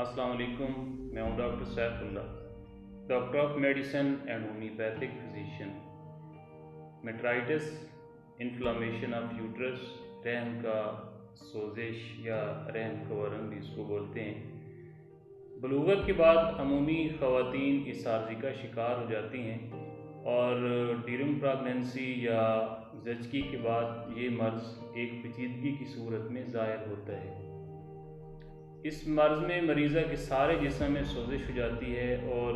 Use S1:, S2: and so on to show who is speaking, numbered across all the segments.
S1: अस्सलाम वालेकुम। मैं हूँ doctor Saifullah, doctor of medicine and homeopathic physician. Metritis, inflammation of uterus, रहम का सोजिश या रहम का वरम भी इसको बोलते हैं। बलूगत के बाद अमूमी ख़वातीन इस आर्ज़ी का शिकार हो जाती हैं और ड्यूरिंग प्रेगनेंसी या ज़चगी के बाद ये मर्ज़ एक पेचीदगी की सूरत में ज़ाहिर होता है। इस मर्ज़ में मरीज़ा के सारे जिस्म में सोजिश हो जाती है और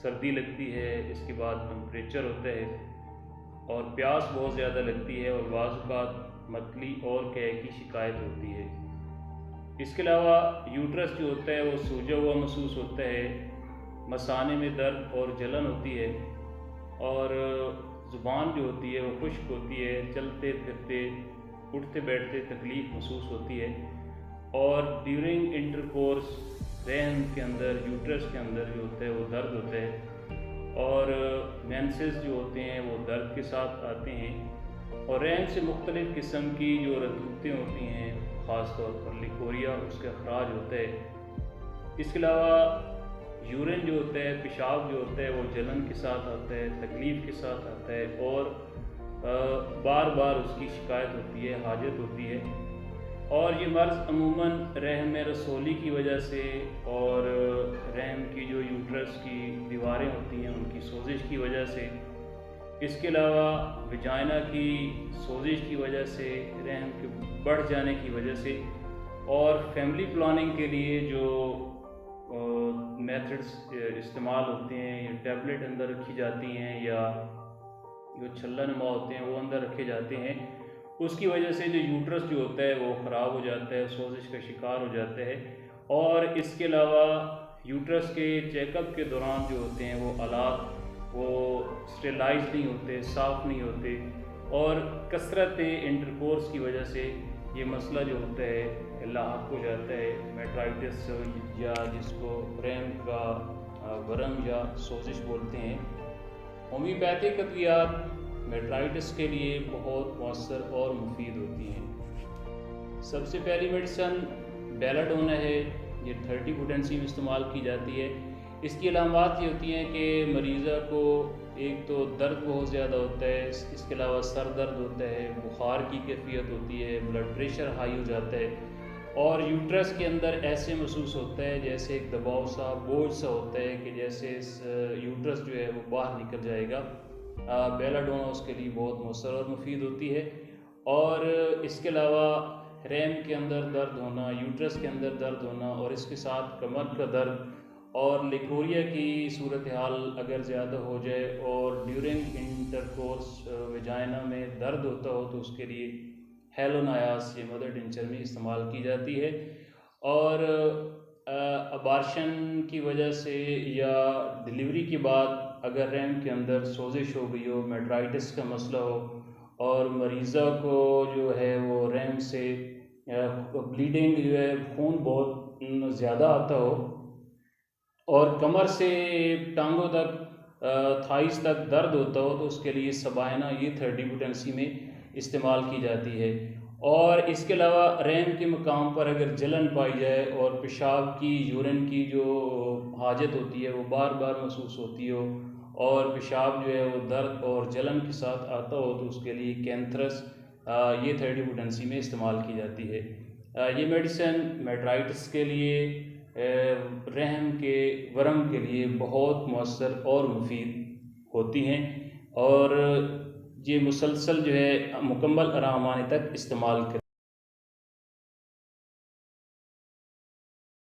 S1: सर्दी लगती है। इसके बाद टेम्परेचर होता है और प्यास बहुत ज़्यादा लगती है और बाज़ मतली और कै की शिकायत होती है। इसके अलावा यूट्रस जो होता है वो सूजा हुआ महसूस होता है, मसाने में दर्द और जलन होती है और ज़ुबान जो होती है वो खुश्क होती है, चलते फिरते उठते बैठते तकलीफ़ महसूस होती है और ड्यूरिंग इंटरकोर्स रहम के अंदर यूट्रस के अंदर जो होता है वो दर्द होता है और मेंसेस जो होते हैं वो दर्द के साथ आते हैं और रहम से मुख्तलिफ़ किस्म की जो रतूबतें होती हैं, ख़ास तौर पर लिकोरिया, उसका अखराज होता है। इसके अलावा यूरिन जो होता है, पेशाब जो होता है वो जलन के साथ आता है, तकलीफ़ के साथ आता है और बार बार उसकी शिकायत होती है, हाजत होती है। और ये मर्ज़ अमूमन रहम रसोली की वजह से और रहम की जो यूट्रस की दीवारें होती हैं उनकी सोजिश की वजह से, इसके अलावा विजाइना की सोजिश की वजह से, रहम के बढ़ जाने की वजह से और फैमिली प्लानिंग के लिए जो मेथड्स इस्तेमाल होते हैं, ये टैबलेट अंदर रखी जाती हैं या जो छल्ला नुमा होते हैं वो अंदर रखे जाते हैं, उसकी वजह से जो यूट्रस जो होता है वो ख़राब हो जाता है, सोजिश का शिकार हो जाता है। और इसके अलावा यूट्रस के चेकअप के दौरान जो होते हैं वो आलात वो स्टेलाइज नहीं होते, साफ़ नहीं होते और कसरत इंटरकोर्स की वजह से ये मसला जो होता है लाहक हो जाता है, मेट्राइटिस या जिसको रहम का वरम या सोजिश बोलते हैं। होम्योपैथिक अद्वियात मेट्राइटिस के लिए बहुत मौसर और मुफीद होती हैं। सबसे पहली मेडिसन बेलाडोना है, ये 30 पोटेंसी में इस्तेमाल की जाती है। इसकी अलामत ये होती हैं कि मरीज़ा को एक तो दर्द बहुत ज़्यादा होता है, इसके अलावा सर दर्द होता है, बुखार की कैफियत होती है, ब्लड प्रेशर हाई हो जाता है और यूट्रस के अंदर ऐसे महसूस होता है जैसे एक दबाव सा, बोझ सा होता है कि जैसे इस यूट्रस जो है वो बाहर निकल जाएगा। बेलाडोना उसके लिए बहुत मौसर और मुफीद होती है। और इसके अलावा रहम के अंदर दर्द होना, यूट्रस के अंदर दर्द होना और इसके साथ कमर का दर्द और लिकोरिया की सूरत हाल अगर ज़्यादा हो जाए और ड्यूरिंग इंटरकोर्स वेजाइना में दर्द होता हो तो उसके लिए हेलोनायास ये मदर टिंचर में इस्तेमाल की जाती है। और अबार्शन की वजह से या डिलीवरी के बाद अगर रहम के अंदर सोजिश हो गई हो, मेट्राइटिस का मसला हो और मरीज़ा को जो है वो रहम से ब्लीडिंग जो है खून बहुत ज़्यादा आता हो और कमर से टांगों तक थाइस तक दर्द होता हो तो उसके लिए सबाइना ये 30 पोटेंसी में इस्तेमाल की जाती है। और इसके अलावा रहम के मकाम पर अगर जलन पाई जाए और पेशाब की, यूरिन की जो हाजत होती है वो बार बार महसूस होती हो और पेशाब जो है वो दर्द और जलन के साथ आता हो तो उसके लिए कैंथरस ये 30 पोटेंसी में इस्तेमाल की जाती है। ये मेडिसिन मेट्राइटिस के लिए, रहम के वरम के लिए बहुत मौसर और मुफीद होती हैं और ये मुसलसल जो है मुकम्मल आराम आने तक इस्तेमाल कर